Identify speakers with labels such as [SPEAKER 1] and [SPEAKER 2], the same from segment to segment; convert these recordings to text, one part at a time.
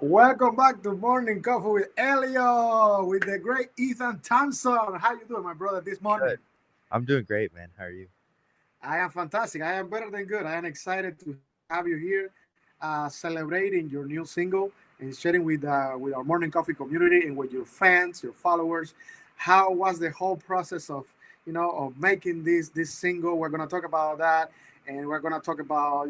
[SPEAKER 1] Welcome back to Morning Coffee with Elio, with the great Ethan Thompson. How you doing, my brother, this morning?
[SPEAKER 2] Good. I'm doing great, man. How are you?
[SPEAKER 1] I am fantastic. I am better than good. I am excited to have you here, celebrating your new single and sharing with our Morning Coffee community and with your fans, your followers. How was the whole process of of making this single? We're gonna talk about that, and we're gonna talk about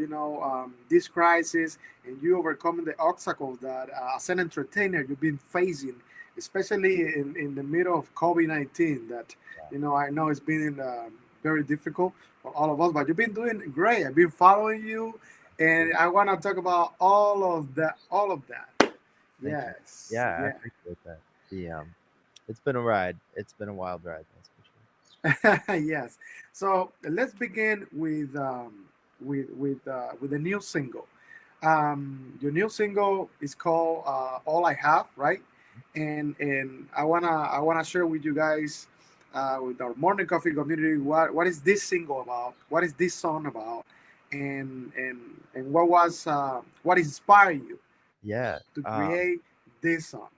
[SPEAKER 1] this crisis and you overcoming the obstacles that as an entertainer you've been facing, especially in the middle of COVID-19. That
[SPEAKER 2] Yeah.
[SPEAKER 1] I know it's been very difficult for all of us, but you've been doing great. I've been following you, and I want to talk about all of that. All of that.
[SPEAKER 2] Thank you.
[SPEAKER 1] Yes,
[SPEAKER 2] Yeah, I
[SPEAKER 1] yeah.
[SPEAKER 2] appreciate that. It's been a ride. It's been a wild ride, that's for sure.
[SPEAKER 1] Yes. So let's begin with the new single. Your new single is called "All I Have," right? And I wanna share with you guys, with our morning coffee community, what is this single about? What is this song about? And what inspired you
[SPEAKER 2] Yeah.
[SPEAKER 1] to create this song?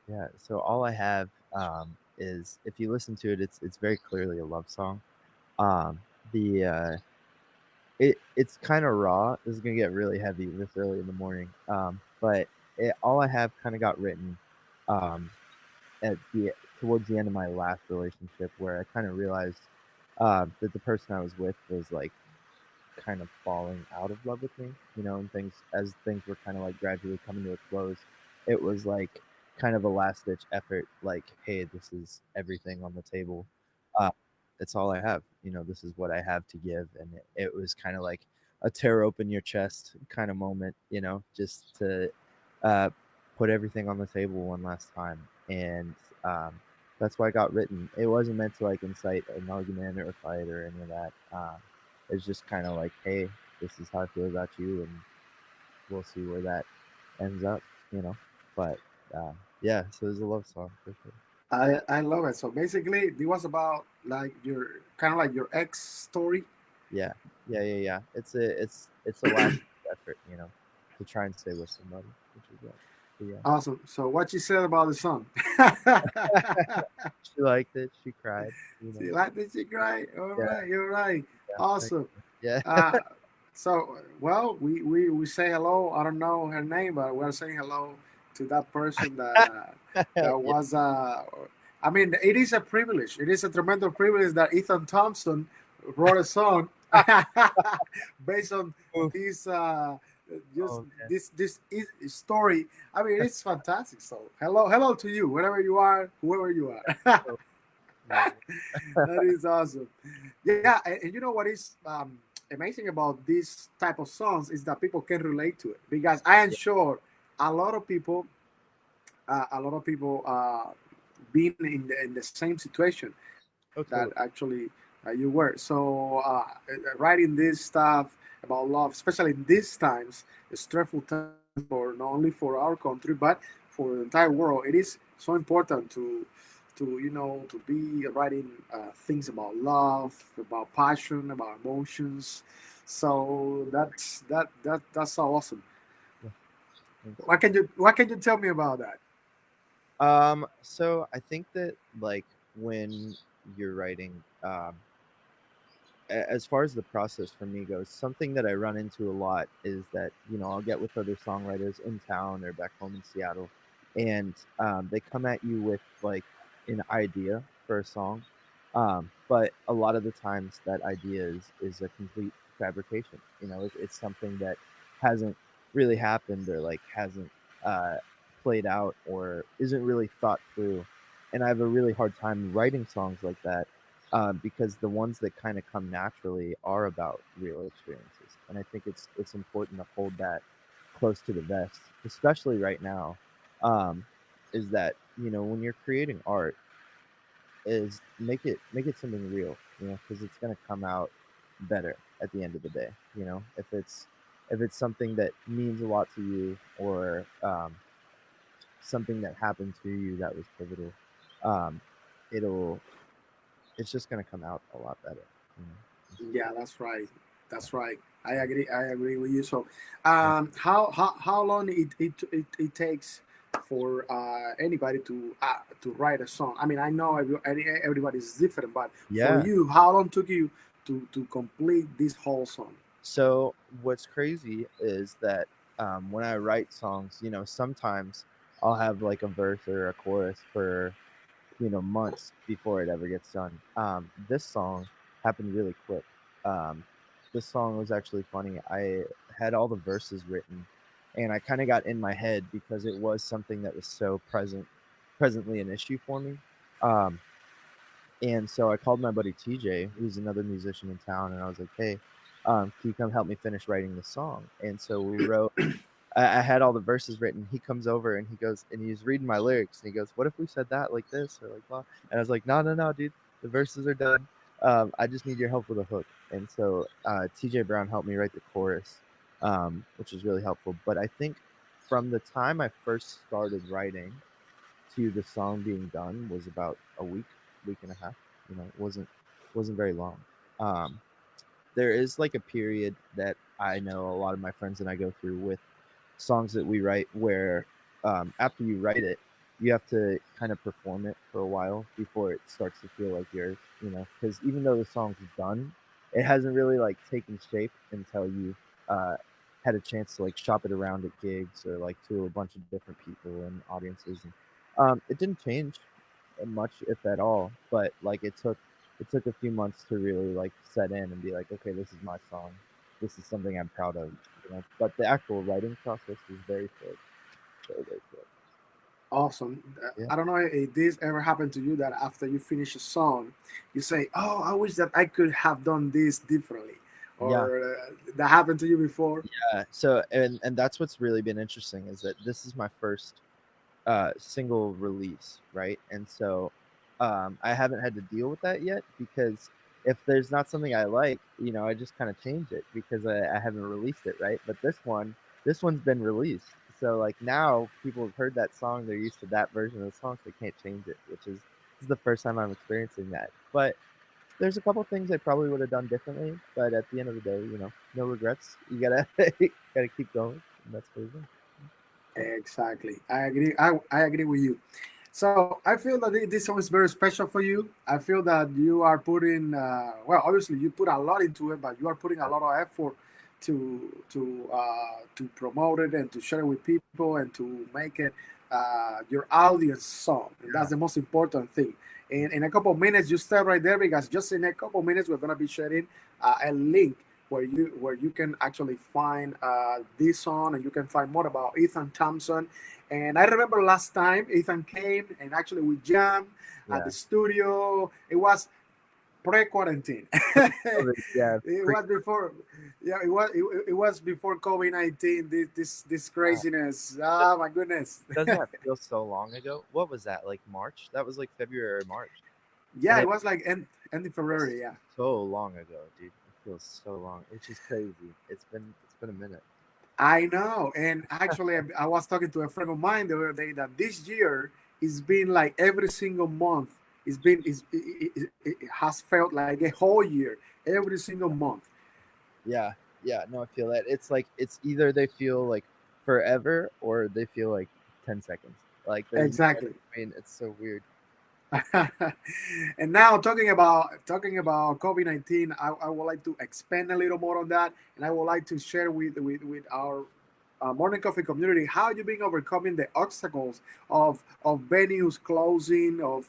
[SPEAKER 2] Yeah. So all I have is if you listen to it, it's very clearly a love song. Um, the it's kind of raw. This is gonna get really heavy this early in the morning. But all I have kind of got written um at the towards the end of my last relationship, where I kind of realized that the person I was with was like kind of falling out of love with me, and things were kind of like gradually coming to a close. It was like kind of a last ditch effort, like, hey, this is everything on the table. Uh, it's all I have. This is what I have to give, and it was kind of like a tear open your chest kind of moment, just to uh, put everything on the table one last time, and that's why it got written. It wasn't meant to like incite an argument or a fight or any of that. It's just kind of like, hey, this is how I feel about you, and we'll see where that ends up, you know. But yeah, so it's a love song for sure.
[SPEAKER 1] I love it. So basically, it was about like your kind of like your ex story.
[SPEAKER 2] Yeah, yeah. It's a last effort, to try and stay with somebody, which is that. But yeah,
[SPEAKER 1] Awesome. So what you said about the song?
[SPEAKER 2] she liked it. She cried,
[SPEAKER 1] See, like this, you right? All
[SPEAKER 2] Yeah,
[SPEAKER 1] right, you're right.
[SPEAKER 2] yeah,
[SPEAKER 1] Awesome.
[SPEAKER 2] yeah.
[SPEAKER 1] Uh, so, well, we say hello. I don't know her name, but we're saying hello to that person that
[SPEAKER 2] Yeah.
[SPEAKER 1] was. I mean, it is a privilege. It is a tremendous privilege that Ethan Thompson wrote a song based on
[SPEAKER 2] Oof.
[SPEAKER 1] this. Just
[SPEAKER 2] Oh
[SPEAKER 1] this story. I mean, it's fantastic. So, hello to you, wherever you are, whoever you are.
[SPEAKER 2] man. Yeah.
[SPEAKER 1] That is awesome. Yeah, and you know what is amazing about this type of songs is that people can relate to it because I am
[SPEAKER 2] Yeah.
[SPEAKER 1] sure a lot of people, being in the same situation
[SPEAKER 2] Oh,
[SPEAKER 1] that
[SPEAKER 2] totally.
[SPEAKER 1] actually you were. So writing this stuff about love, especially in these times, stressful times for not only for our country but for the entire world, it is so important to be writing things about love, about passion, about emotions. So that's so awesome.
[SPEAKER 2] Yeah. Thanks.
[SPEAKER 1] What can you tell me about that?
[SPEAKER 2] So I think that like when you're writing, as far as the process for me goes, something that I run into a lot is that I'll get with other songwriters in town or back home in Seattle, and they come at you with like an idea for a song, but a lot of the times that idea is a complete fabrication. It's something that hasn't really happened or like hasn't uh, played out or isn't really thought through, and I have a really hard time writing songs like that because the ones that kind of come naturally are about real experiences, and I think it's important to hold that close to the vest, especially right now. Um, is that when you're creating art, is make it something real, because it's gonna come out better at the end of the day. If it's something that means a lot to you or something that happened to you that was pivotal, um, it'll it's just gonna come out a lot better. You know?
[SPEAKER 1] Yeah, that's right. That's right. I agree. I agree with you. So,
[SPEAKER 2] Yeah.
[SPEAKER 1] how long it takes for anybody to write a song? I mean, I know everybody's different, but for
[SPEAKER 2] Yeah.
[SPEAKER 1] you, how long took you to complete this whole song?
[SPEAKER 2] So what's crazy is that when I write songs, sometimes I'll have like a verse or a chorus for months before it ever gets done. This song happened really quick. Um, this song was actually funny. I had all the verses written, and I kind of got in my head because it was something that was so presently an issue for me. Um, and so I called my buddy TJ, who's another musician in town, and I was like, "Hey, can you come help me finish writing this song?" And so we wrote. I had all the verses written. He comes over and he goes and he's reading my lyrics and he goes, "What if we said that like this or like blah?" And I was like, "No, no, no, dude. The verses are done. I just need your help with a hook." And so TJ Brown helped me write the chorus, which was really helpful. But I think from the time I first started writing to the song being done was about a week and a half. It wasn't very long. Um, there is like a period that I know a lot of my friends and I go through with songs that we write where after you write it, you have to kind of perform it for a while before it starts to feel like yours, because even though the song's done, it hasn't really like taken shape until you've uh, had a chance to like shop it around at gigs or like to a bunch of different people and audiences. And it didn't change much, if at all, but like it took a few months to really like set in and be like, okay, this is my song. This is something I'm proud of. But the actual writing process was very short, very, very short.
[SPEAKER 1] Awesome.
[SPEAKER 2] Yeah.
[SPEAKER 1] I don't know if this ever happened to you that after you finish a song, you say, "Oh, I wish that I could have done this differently,"
[SPEAKER 2] Yeah.
[SPEAKER 1] or that happened to you before.
[SPEAKER 2] So and that's what's really been interesting is that this is my first single release, right? And so I haven't had to deal with that yet because if there's not something I like, I just kind of change it because I haven't released it, right? But this one's been released. So like now people have heard that song, they're used to that version of the song, so they can't change it, which is this is the first time I'm experiencing that. But there's a couple things I probably would have done differently, but at the end of the day, no regrets. You gotta you gotta keep going, and that's what we've done.
[SPEAKER 1] Exactly. I agree. I agree with you. So I feel that this song is very special for you. I feel that you are putting, well, obviously you put a lot into it, but you are putting a lot of effort to promote it and to share it with people and to make it your audience song. And
[SPEAKER 2] Yeah.
[SPEAKER 1] that's the most important thing. And in a couple of minutes, you stay right there because just in a couple of minutes, we're gonna be sharing a link where you can actually find this song and you can find more about Ethan Thompson. And I remember last time Ethan came and actually we jammed at the
[SPEAKER 2] Yeah.
[SPEAKER 1] studio. It was pre-quarantine.
[SPEAKER 2] COVID, yeah.
[SPEAKER 1] It was before, yeah, it was before COVID-19. This craziness. Oh my goodness.
[SPEAKER 2] Doesn't that feel so long ago? What was that, like March? That was like February or March. And
[SPEAKER 1] Yeah, it
[SPEAKER 2] it
[SPEAKER 1] was like end of
[SPEAKER 2] feels
[SPEAKER 1] February. Yeah.
[SPEAKER 2] so long ago, dude. It feels so long. It's just crazy. It's been a minute.
[SPEAKER 1] I know. And actually, I was talking to a friend of mine the other day that this year it's been like every single month. It has felt like a whole year, every single month.
[SPEAKER 2] Yeah. Yeah, no, I feel that. It's like it's either they feel like forever or they feel like 10 seconds. Like there's no in
[SPEAKER 1] Exactly.
[SPEAKER 2] between. It's so weird.
[SPEAKER 1] And now talking about COVID-19, I would like to expand a little more on that, and I would like to share with our morning coffee community how you've been overcoming the obstacles of venues closing, of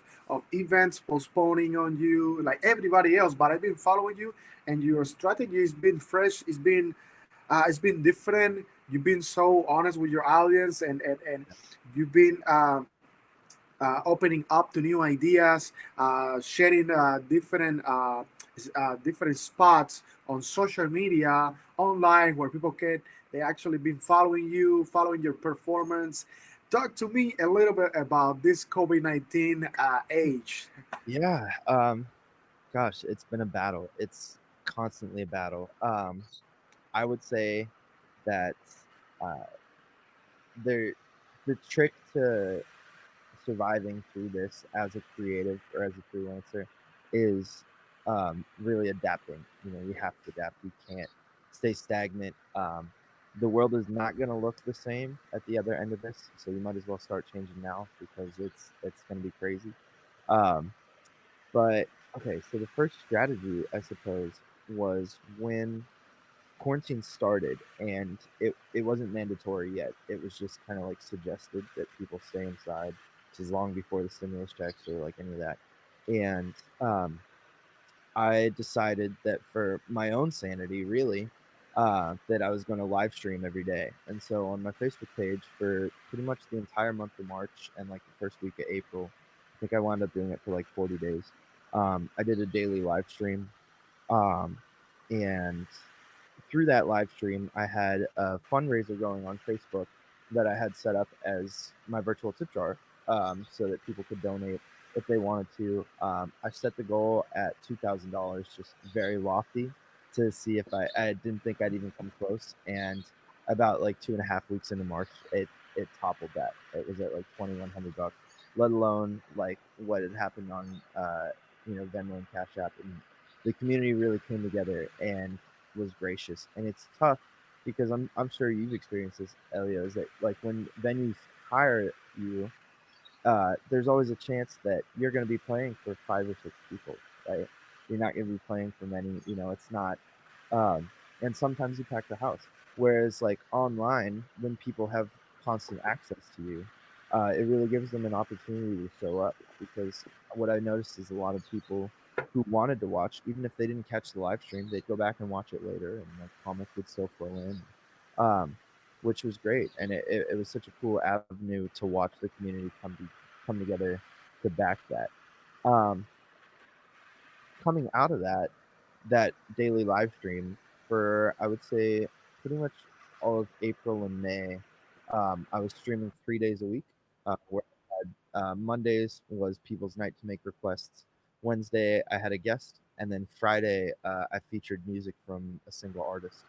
[SPEAKER 1] events postponing on you, like everybody else. But I've been following you, and your strategy has been fresh. It's been different. You've been so honest with your audience, and you've been. Opening up to new ideas, sharing different spots on social media, online, where people can they actually been following you, following your performance. Talk to me a little bit about this COVID-19 age.
[SPEAKER 2] Yeah. Gosh, it's been a battle. It's constantly a battle. I would say that uh there the trick to surviving through this as a creative or as a freelancer is really adapting. You know, you have to adapt. You can't stay stagnant. The world is not going to look the same at the other end of this, so you might as well start changing now because it's going to be crazy. Um, but okay, so the first strategy, I suppose, was when quarantine started, and it wasn't mandatory yet. It was just kind of like suggested that people stay inside, which is long before the stimulus checks or like any of that. And I decided that for my own sanity, really, that I was going to live stream every day. And so on my Facebook page for pretty much the entire month of March and like the first week of April, I think I wound up doing it for like 40 days. I did a daily live stream. Um, and through that live stream, I had a fundraiser going on Facebook that I had set up as my virtual tip jar, so that people could donate if they wanted to. I set the goal at $2,000, just very lofty, to see if I didn't think I'd even come close. And about like 2.5 weeks into March, it toppled that. It was at like $2,100, let alone like what had happened on Venmo and Cash App, and the community really came together and was gracious. And it's tough because I'm sure you've experienced this, Elio, is that like when venues hire you, there's always a chance that you're going to be playing for 5 or 6 people, right? You're not going to be playing for many. You know, it's not. Um, and sometimes you pack the house. Whereas like online, when people have constant access to you, it really gives them an opportunity to show up. Because what I noticed is a lot of people who wanted to watch, even if they didn't catch the live stream, they'd go back and watch it later, and like comments would still flow in. Um, which was great, and it was such a cool avenue to watch the community come together to back that. Um, coming out of that daily live stream for, I would say, pretty much all of April and May, I was streaming 3 days a week. Where Mondays was people's night to make requests. Wednesday I had a guest, and then Friday I featured music from a single artist.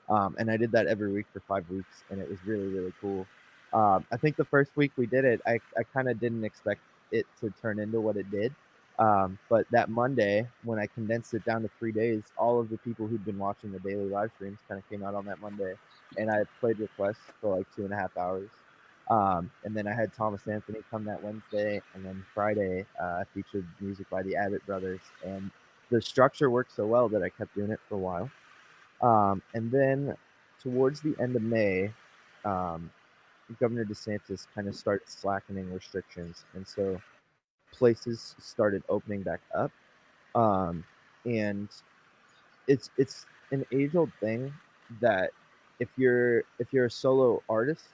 [SPEAKER 2] And I did that every week for 5 weeks, and it was really really cool. I think the first week we did it, I kind of didn't expect it to turn into what it did. But that Monday, when I condensed it down to 3 days, all of the people who'd been watching the daily live streams kind of came out on that Monday, and I played requests for like 2.5 hours. And then I had Thomas Anthony come that Wednesday, and then Friday I featured music by the Abbott Brothers, and the structure worked so well that I kept doing it for a while. And then towards the end of May, um, Governor DeSantis kind of started slackening restrictions, and so places started opening back up. Um, and it's an age old thing that if you're a solo artist,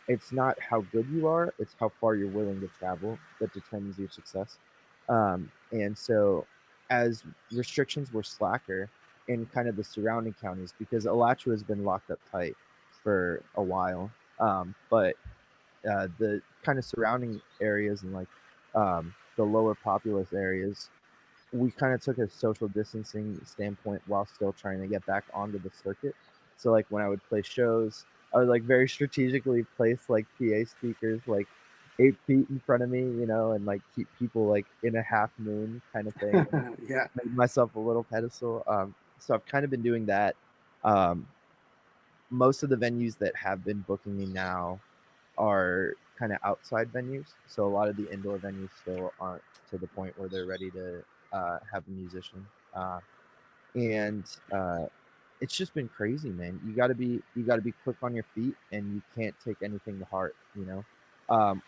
[SPEAKER 2] it's not how good you are, it's how far you're willing to travel that determines your success. And so as restrictions were slacker in kind of the surrounding counties, because Alachua has been locked up tight for a while, but the kind of surrounding areas and like the lower populous areas, we kind of took a social distancing standpoint while still trying to get back onto the circuit. So like when I would play shows, I would like very strategically place like PA speakers like 8 feet in front of me, and like keep people like in a half moon kind of thing, and
[SPEAKER 1] Yeah.
[SPEAKER 2] made myself a little pedestal. So I've kind of been doing that. Um, Most of the venues that have been booking me now are kind of outside venues. So a lot of the indoor venues still aren't to the point where they're ready to have a musician. And It's just been crazy, man. You got to be quick on your feet, and you can't take anything to heart.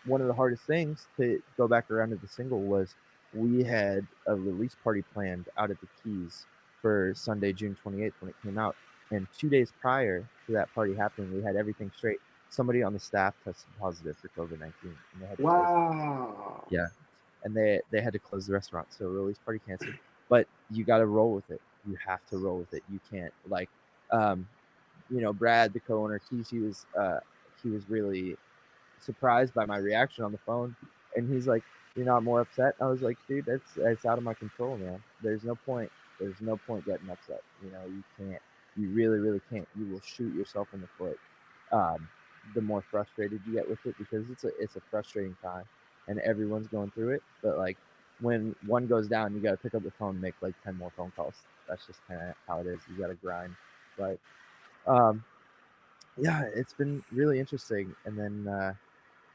[SPEAKER 2] One of the hardest things, to go back around to the single, was we had a release party planned out at the Keys for Sunday, June 28th when it came out. And 2 days prior to that party happening, we had everything straight. Somebody on the staff tested positive for COVID-19, and they had to close.
[SPEAKER 1] Wow.
[SPEAKER 2] Yeah, and they had to close the restaurant, so release party canceled. But you got to roll with it. You have to roll with it. You can't like, um, Brad, the co-owner, he was really surprised by my reaction on the phone, and he's like, "You're not more upset?" I was like, "Dude, it's out of my control, man. There's no point. There's no point getting upset. You can't. You really, really can't. You will shoot yourself in the foot. Um, the more frustrated you get with it, because it's a frustrating time, and everyone's going through it. But like, when one goes down, you got to pick up the phone and make like 10 more phone calls. That's just kind of how it is. You got to grind. But um, yeah, it's been really interesting. And then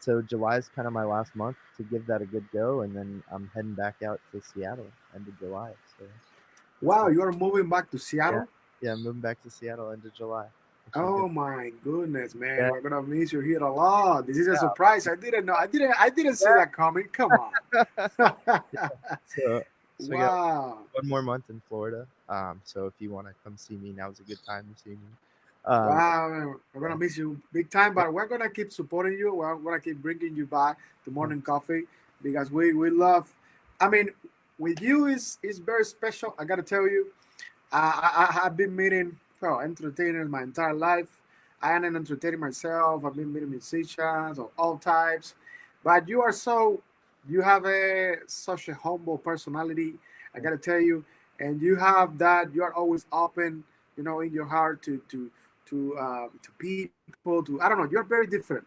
[SPEAKER 2] so July is kind of my last month to give that a good go, and then I'm heading back out to Seattle end of July. So it's
[SPEAKER 1] Wow,
[SPEAKER 2] gonna,
[SPEAKER 1] you are moving back to
[SPEAKER 2] yeah,
[SPEAKER 1] Seattle?
[SPEAKER 2] yeah, moving back to Seattle end of July, which is good.
[SPEAKER 1] Oh my goodness, man,
[SPEAKER 2] Yeah,
[SPEAKER 1] we're gonna miss you here a lot. This is a
[SPEAKER 2] yeah,
[SPEAKER 1] surprise. I didn't know. I didn't see that coming. Come on.
[SPEAKER 2] yeah. So so I got
[SPEAKER 1] Wow.
[SPEAKER 2] one more month in Florida. So if you want to come see me, now's a good time to see me. And
[SPEAKER 1] Wow, man, we're gonna
[SPEAKER 2] yeah,
[SPEAKER 1] miss you big time,
[SPEAKER 2] yeah,
[SPEAKER 1] but we're gonna keep supporting you. We're gonna keep bringing you back to
[SPEAKER 2] yeah,
[SPEAKER 1] Morning Coffee because we love. I mean, with you is very special. I gotta tell you, I have been meeting entertainers my entire life. I am an entertainer myself. I've been meeting musicians of all types, but you are so you have a such a humble personality. I
[SPEAKER 2] yeah,
[SPEAKER 1] gotta tell you, and you have that. You are always open, in your heart to people. To I don't know. You're very different,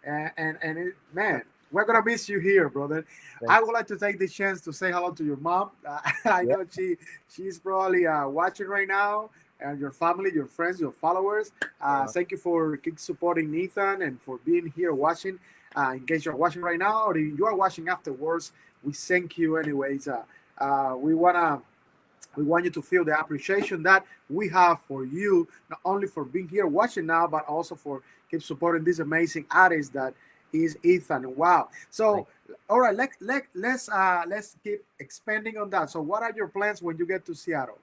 [SPEAKER 1] man, we're gonna miss you here, brother. I would
[SPEAKER 2] thanks.
[SPEAKER 1] like to take this chance to say hello to your mom. I
[SPEAKER 2] Yeah,
[SPEAKER 1] know she's probably watching right now, and your family, your friends, your followers.
[SPEAKER 2] yeah,
[SPEAKER 1] Thank you for keep supporting Nathan and for being here watching. In case you're watching right now or if you are watching afterwards, we thank you anyways. We wanna we want you to feel the appreciation that we have for you, not only for being here watching now, but also for keep supporting this amazing artist that is Ethan. Wow. So,
[SPEAKER 2] thanks.
[SPEAKER 1] all right, let's keep expanding on that. So, what are your plans when you get to Seattle?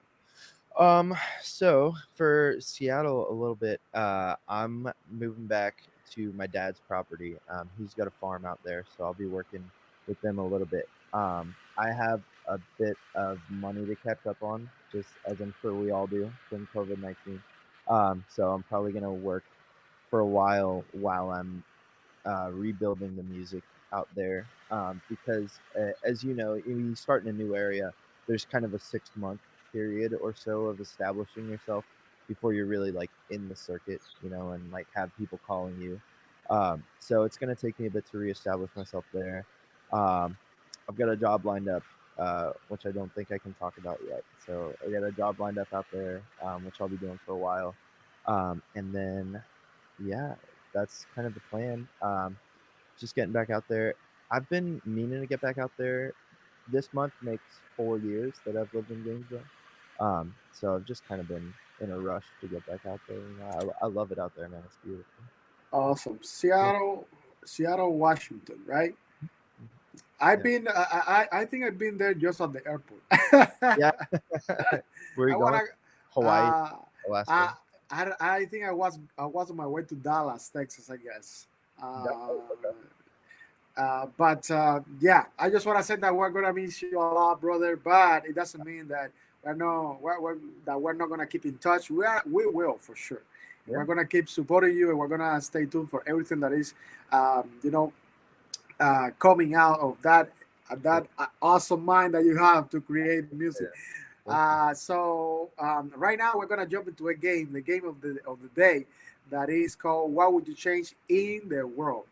[SPEAKER 2] So for Seattle a little bit, I'm moving back to my dad's property. He's got a farm out there, so I'll be working with them a little bit. I have a bit of money to catch up on, just as I'm sure we all do from COVID-19. So I'm probably gonna work for a while I'm rebuilding the music out there, because as you know, when you start in a new area, there's kind of a 6 month period or so of establishing yourself before you're really like in the circuit, and like have people calling you. So it's going to take me a bit to reestablish myself there. um, I've got a job lined up, which I don't think I can talk about yet. So I got a job lined up out there, which I'll be doing for a while. And then yeah, that's kind of the plan. Just getting back out there. I've been meaning to get back out there. This month makes 4 years that I've lived in Gainesville. So I've just kind of been in a rush to get back out there. I love it out there, man. It's beautiful.
[SPEAKER 1] Awesome,
[SPEAKER 2] Yeah.
[SPEAKER 1] Seattle, Washington, right?
[SPEAKER 2] Mhm.
[SPEAKER 1] I've
[SPEAKER 2] Yeah.
[SPEAKER 1] been. I think I've been there just at the airport.
[SPEAKER 2] Yeah. Where are
[SPEAKER 1] I
[SPEAKER 2] you going?
[SPEAKER 1] wanna.
[SPEAKER 2] Hawaii,
[SPEAKER 1] Uh,
[SPEAKER 2] Alaska.
[SPEAKER 1] I, I think I was on my way to Dallas, Texas. I guess.
[SPEAKER 2] Oh, okay.
[SPEAKER 1] But yeah, I just want to say that we're gonna miss you a lot, brother. But it doesn't mean that we're not gonna keep in touch. We will for sure. And
[SPEAKER 2] Yeah.
[SPEAKER 1] we're gonna keep supporting you, and we're gonna stay tuned for everything that is, you know, coming out of
[SPEAKER 2] Yeah.
[SPEAKER 1] that awesome mind that you have to create music.
[SPEAKER 2] Yeah. Thank you.
[SPEAKER 1] So right now we're gonna jump into a game, the game of the day, that is called "What Would You Change in the World?"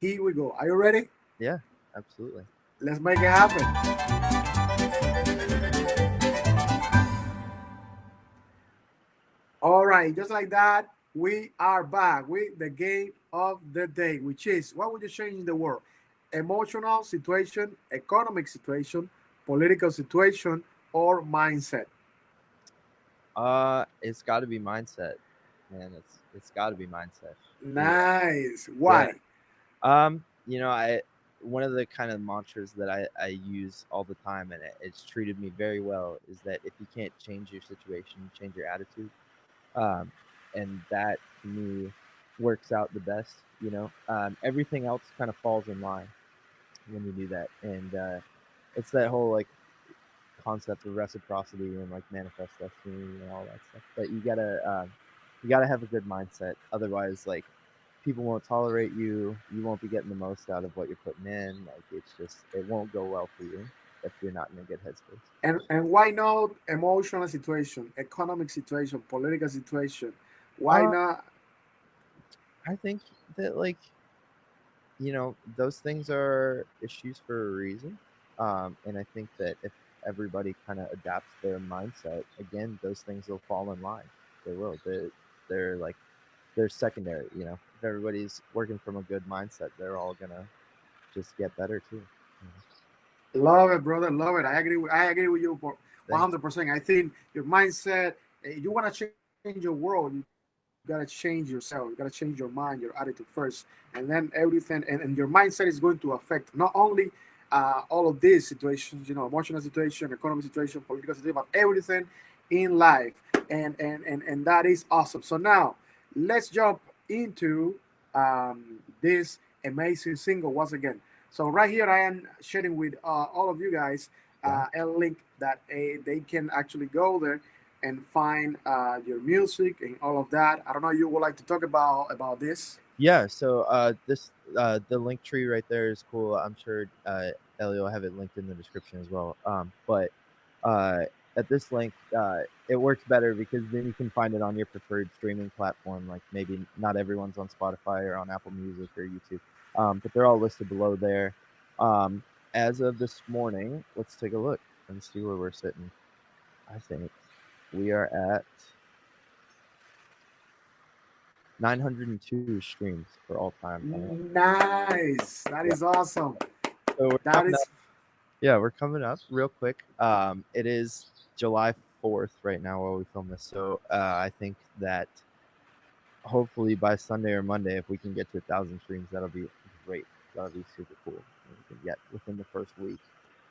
[SPEAKER 1] Here we go. Are you ready?
[SPEAKER 2] Yeah. Absolutely.
[SPEAKER 1] Let's make it happen. All right, just like that, we are back with the game of the day, which is what would you change in the world? Emotional situation, economic situation, political situation, or mindset?
[SPEAKER 2] It's got to be mindset, man. It's got to be mindset. Yeah.
[SPEAKER 1] Nice.
[SPEAKER 2] Yeah.
[SPEAKER 1] Why?
[SPEAKER 2] I one of the kind of mantras that I use all the time, and it's treated me very well, is that if you can't change your situation, change your attitude. Um, and that to me works out the best. Everything else kind of falls in line when you do that, and it's that whole like concept of reciprocity and like manifest destiny and all that stuff. But you gotta have a good mindset. Otherwise, like people won't tolerate you. You won't be getting the most out of what you're putting in. Like it won't go well for you if you're not in a good headspace.
[SPEAKER 1] And why not emotional situation, economic situation, political situation? Why
[SPEAKER 2] Uh,
[SPEAKER 1] not?
[SPEAKER 2] I think that those things are issues for a reason. And I think that if everybody kind of adapts their mindset, again, those things will fall in line. They will. They're like they're secondary. You know, if everybody's working from a good mindset, they're all gonna just get better too. You know?
[SPEAKER 1] Love it, brother. Love it. I agree with you for
[SPEAKER 2] Thanks.
[SPEAKER 1] 100%. I think your mindset. You want to change your world. You gotta change yourself. You gotta change your mind, your attitude first, and then everything. And your mindset is going to affect not only all of these situations, emotional situation, economic situation, political situation, but everything in life. And that is awesome. So now let's jump into this amazing single once again. So right here, I am sharing with all of you guys
[SPEAKER 2] Yeah.
[SPEAKER 1] a link that they can actually go there and find your music and all of that. I don't know. You would like to talk about this?
[SPEAKER 2] Yeah, so this the link tree right there is cool. I'm sure Ellie will have it linked in the description as well. But uh, at this link, it works better because then you can find it on your preferred streaming platform. Like maybe not everyone's on Spotify or on Apple Music or YouTube, but they're all listed below there. Um, as of this morning, let's take a look and see where we're sitting. I think we are at 902 streams for all time.
[SPEAKER 1] Nice. That
[SPEAKER 2] Yeah.
[SPEAKER 1] is awesome.
[SPEAKER 2] So we're
[SPEAKER 1] That
[SPEAKER 2] coming up.
[SPEAKER 1] is
[SPEAKER 2] Yeah, we're coming up real quick. It is July 4th right now while we film this. So I think that hopefully by Sunday or Monday, if we can get to 1,000 streams, that'll be great. That'll be super cool. And we can get within the first week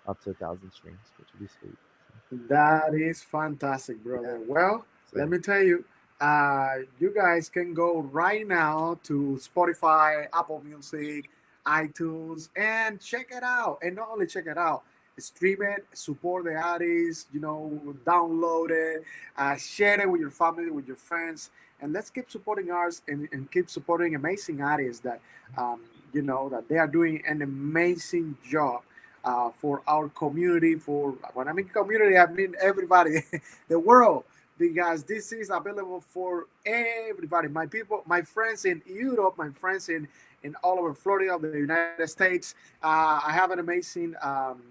[SPEAKER 2] up to 1,000 streams, which would be sweet.
[SPEAKER 1] that is fantastic,
[SPEAKER 2] Yeah,
[SPEAKER 1] brother. Well, let
[SPEAKER 2] excited.
[SPEAKER 1] me tell you, you guys can go right now to Spotify, Apple Music, iTunes, and check it out. And not only check it out, stream it, support the artists, download it, share it with your family, with your friends, and let's keep supporting ours and keep supporting amazing artists that, that they are doing an amazing job for our community. For when I mean community, I mean everybody, the world, because this is available for everybody. My people, my friends in Europe, my friends in all over Florida, the United States. I have an amazing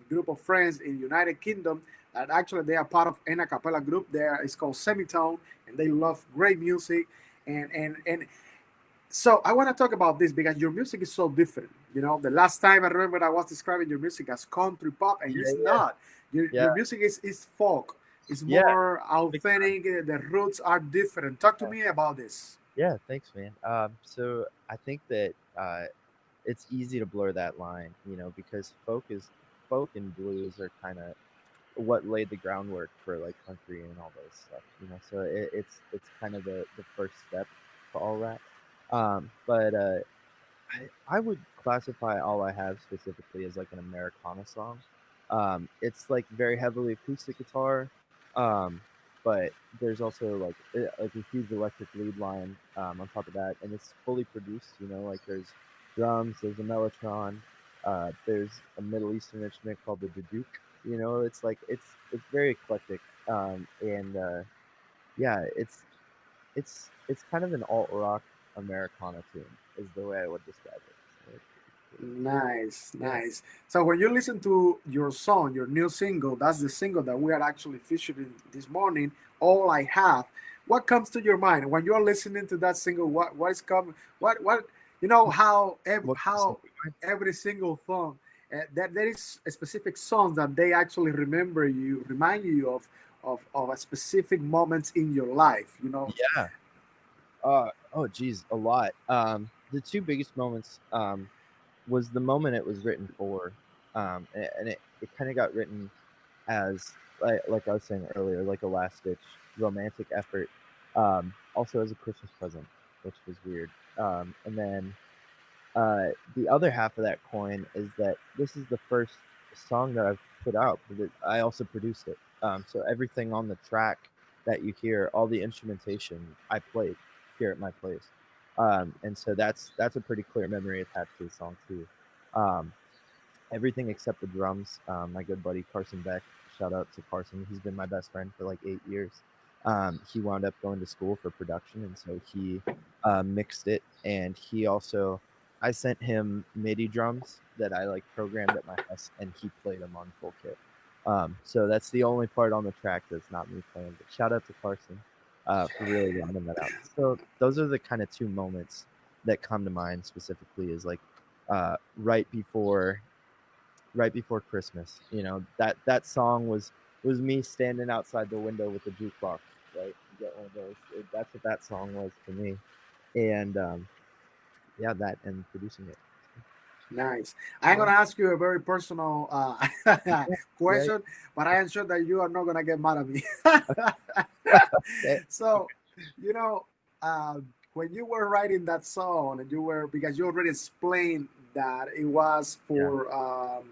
[SPEAKER 1] group of friends in United Kingdom that actually they are part of an a cappella group. There, it's called Semitone, and they love great music. And so I want to talk about this because your music is so different. The last time I remember I was describing your music as country pop, and
[SPEAKER 2] Yeah,
[SPEAKER 1] it's
[SPEAKER 2] yeah,
[SPEAKER 1] not. Your
[SPEAKER 2] yeah,
[SPEAKER 1] music is folk. It's
[SPEAKER 2] yeah.
[SPEAKER 1] more
[SPEAKER 2] Big time.
[SPEAKER 1] authentic. The roots are different. Talk to
[SPEAKER 2] Yeah,
[SPEAKER 1] me about this.
[SPEAKER 2] yeah. Thanks, man. So I think that it's easy to blur that line, because folk and blues are kind of what laid the groundwork for like country and all those stuff. So it's kind of the first step to all that. But I would classify All I Have specifically as like an Americana song. It's like very heavily acoustic guitar, um, but there's also like a huge electric lead line on top of that, and it's fully produced. Like there's drums, there's a mellotron, there's a Middle Eastern instrument called the duduk. It's like it's very eclectic, and yeah, it's kind of an alt rock Americana tune is the way I would describe it. So it's pretty cool.
[SPEAKER 1] Nice,
[SPEAKER 2] Yeah.
[SPEAKER 1] nice. So when you listen to your song, your new single, that's the single that we are actually featuring this morning. All I have. What comes to your mind when you're listening to that single? What is coming? What how
[SPEAKER 2] What comes to
[SPEAKER 1] how
[SPEAKER 2] mind?
[SPEAKER 1] every single song that there is a specific song that they actually remind you of a specific moments in your life.
[SPEAKER 2] Yeah. Oh geez, a lot. The two biggest moments was the moment it was written for, and it kind of got written as like I was saying earlier, like a last ditch romantic effort. Also as a Christmas present, which was weird. And then the other half of that coin is that this is the first song that I've put out, but I also produced it. So everything on the track that you hear, all the instrumentation, I played here at my place, and so that's a pretty clear memory attached to the song too. Um, Everything except the drums. My good buddy Carson Beck, shout out to Carson. He's been my best friend for like 8 years. He wound up going to school for production, and so he mixed it, and he also I sent him MIDI drums that I like programmed at my house, and he played them on full kit. So that's the only part on the track that's not me playing. But shout out to Carson for really rounding that out. So those are the kind of two moments that come to mind specifically. Is like uh, right before right before Christmas. You know, that song was me standing outside the window with the jukebox. Right, you get one of those. That's what that song was to me. And yeah, that and producing it.
[SPEAKER 1] Nice. I'm
[SPEAKER 2] Yeah.
[SPEAKER 1] gonna ask you a very personal
[SPEAKER 2] Yeah. Yeah.
[SPEAKER 1] question, but I am sure that you are not gonna get mad at me.
[SPEAKER 2] Okay.
[SPEAKER 1] So, you know, uh, when you were writing that song, and you were, because you already explained that it was
[SPEAKER 2] Yeah.
[SPEAKER 1] for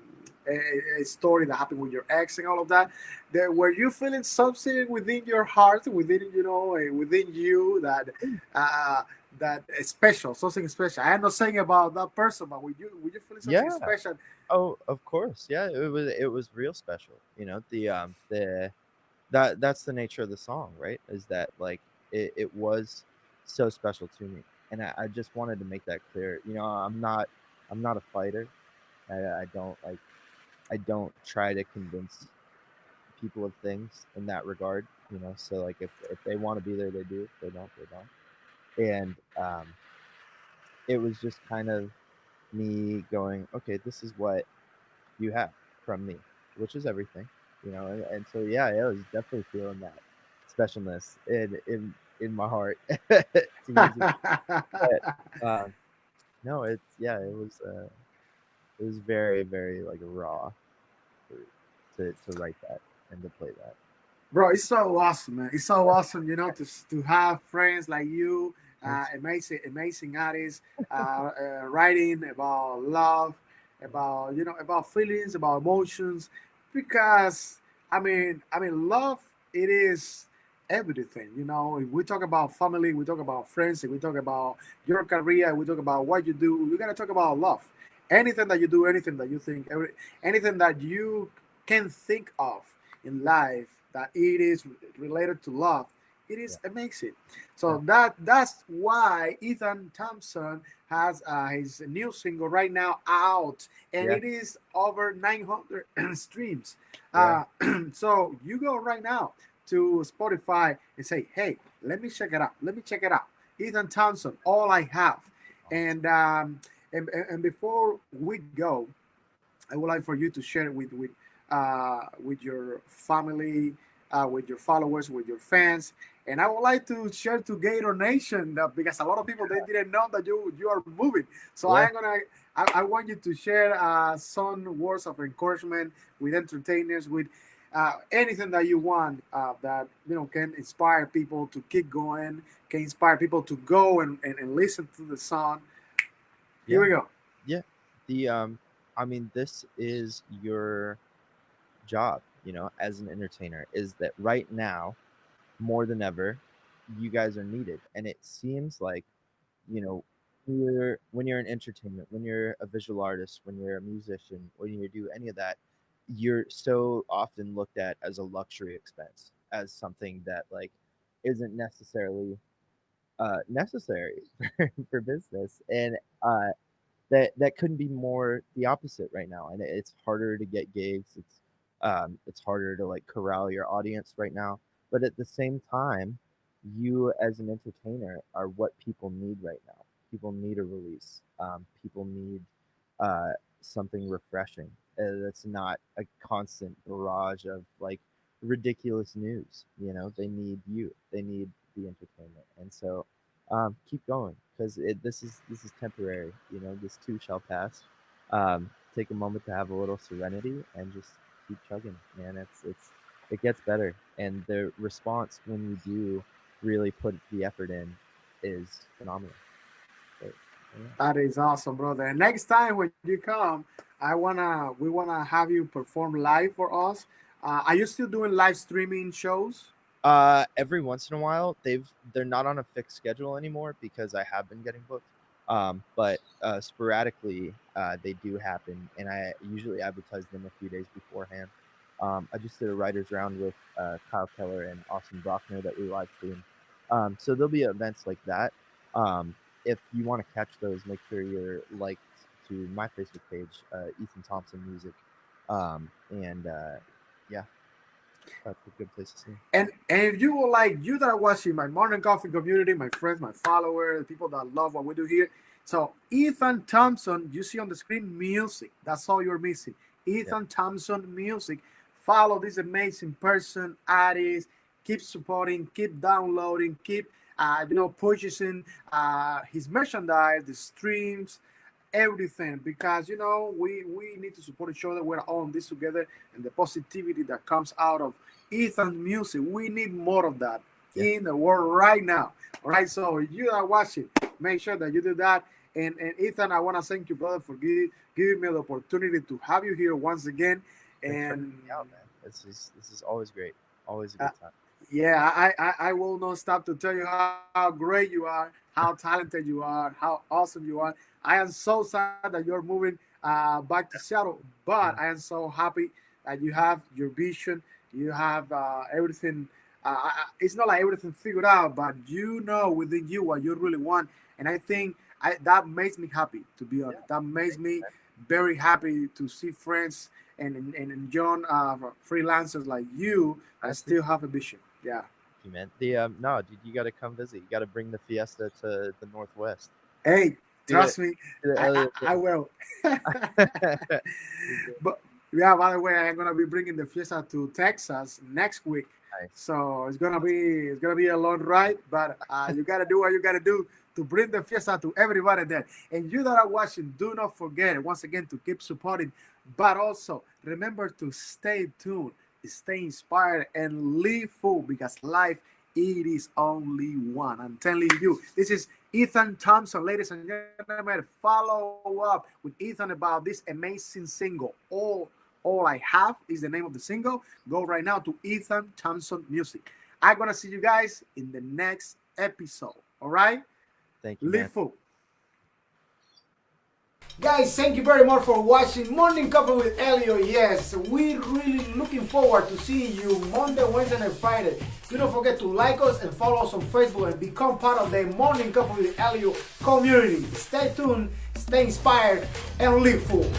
[SPEAKER 1] a story that happened with your ex and all of that. Were you feeling something within your heart, within, within you, that uh, that is special, something special? I'm not saying about that person, but were you feeling something
[SPEAKER 2] Yeah.
[SPEAKER 1] special?
[SPEAKER 2] Oh, of course. Yeah, it was real special. You know, that's the nature of the song, right? Is that like it was so special to me. And I just wanted to make that clear. You know, I'm not a fighter. I don't like I don't try to convince people of things in that regard, you know. So like if they want to be there, they do. If they don't, they don't. And it was just kind of me going, okay, this is what you have from me, which is everything, you know. And so yeah, I was definitely feeling that specialness in my heart to use it. But no, it was very very like raw for, to write that and to play that.
[SPEAKER 1] Bro, it's so awesome, man. It's so awesome, to have friends like you,
[SPEAKER 2] Thanks.
[SPEAKER 1] amazing artists, writing about love, about about feelings, about emotions, because love, it is everything. If we talk about family, we talk about friends, if we talk about your career, we talk about what you do. We gotta talk about love. Anything that you do, anything that you think, anything that you can think of in life that it is related to love, it
[SPEAKER 2] Yeah.
[SPEAKER 1] is amazing.
[SPEAKER 2] Yeah.
[SPEAKER 1] So that's why Ethan Thompson has his new single right now out, and
[SPEAKER 2] Yeah.
[SPEAKER 1] it is over 900 streams.
[SPEAKER 2] Yeah.
[SPEAKER 1] So you go right now to Spotify and say, hey, let me check it out. Let me check it out. Ethan Thompson, All I Have.
[SPEAKER 2] Awesome.
[SPEAKER 1] And before we go, I would like for you to share it with your family, with your followers, with your fans, and I would like to share to Gator Nation that, because a lot of people, they didn't know that you are moving. So
[SPEAKER 2] Yeah.
[SPEAKER 1] I want you to share some words of encouragement with entertainers, with anything that you want, that can inspire people to keep going, can inspire people to go and listen to the song. Here
[SPEAKER 2] Yeah.
[SPEAKER 1] we go.
[SPEAKER 2] Yeah. The I mean, this is your job, you know, as an entertainer, is that right now more than ever you guys are needed. And it seems like, you know, when you're in entertainment, when you're a visual artist, when you're a musician, when you do any of that, you're so often looked at as a luxury expense, as something that like isn't necessarily necessary for business. And that couldn't be more the opposite right now. And it's harder to get gigs. It's harder to like corral your audience right now. But at the same time, you as an entertainer are what people need right now. People need a release. People need uh, something refreshing. That's not a constant barrage of like ridiculous news. You know, they need you. They need the entertainment. And so keep going because this is temporary. You know, this too shall pass. Take a moment to have a little serenity and just keep chugging, man. It gets better, and the response when you do really put the effort in is phenomenal. So, yeah.
[SPEAKER 1] That is awesome, brother. And next time when you come, we wanna have you perform live for us. Are you still doing live streaming shows?
[SPEAKER 2] Every once in a while, they're not on a fixed schedule anymore because I have been getting booked. But sporadically, they do happen, and I usually advertise them a few days beforehand. I just did a writers round with Kyle Keller and Austin Brockner that we live streamed. So there'll be events like that. Um, if you want to catch those, make sure you're liked to my Facebook page, Ethan Thompson Music. And yeah, that's a good place to see.
[SPEAKER 1] And if you would like, you that are watching my morning coffee community, my friends, my followers, the people that love what we do here. So Ethan Thompson, you see on the screen, music. That's all you're missing. Ethan Thompson Music. Follow this amazing person, artist. Keep supporting, keep downloading, keep purchasing his merchandise, the streams, everything, because we need to support each other. We're all in this together, and the positivity that comes out of Ethan's music, we need more of that in the world right now. All right, so you are watching, make sure that you do that. And Ethan, I want to thank you, brother, for giving me the opportunity to have you here once again. And
[SPEAKER 2] out, man. This is always great, always a good time.
[SPEAKER 1] Yeah, I will not stop to tell you how great you are, how talented you are, how awesome you are. I am so sad that you're moving back to Seattle, but I am so happy that you have your vision, you have everything. It's not like everything figured out, but you know within you what you really want. And I think that makes me happy, to be honest. That makes me very happy to see friends and young freelancers like you that still have a vision. Yeah.
[SPEAKER 2] You man. No, dude, you got to come visit. You got to bring the fiesta to the Northwest.
[SPEAKER 1] Hey, trust me, I will. But yeah, by the way, I'm gonna be bringing the fiesta to Texas next week. Nice. So it's gonna be a long ride, but you gotta do what you gotta do to bring the fiesta to everybody there. And you that are watching, do not forget once again to keep supporting, but also remember to stay tuned, stay inspired, and live full, because life, it is only one. I'm telling you, this is Ethan Thompson, ladies and gentlemen. Follow up with Ethan about this amazing single. All I Have is the name of the single. Go right now to Ethan Thompson Music. I'm gonna see you guys in the next episode. All right?
[SPEAKER 2] Thank you.
[SPEAKER 1] Live full. Guys, thank you very much for watching Morning Coffee with Elio. Yes, we're really looking forward to seeing you Monday, Wednesday, and Friday. Do not forget to like us and follow us on Facebook and become part of the Morning Coffee with Elio community. Stay tuned, stay inspired, and live full.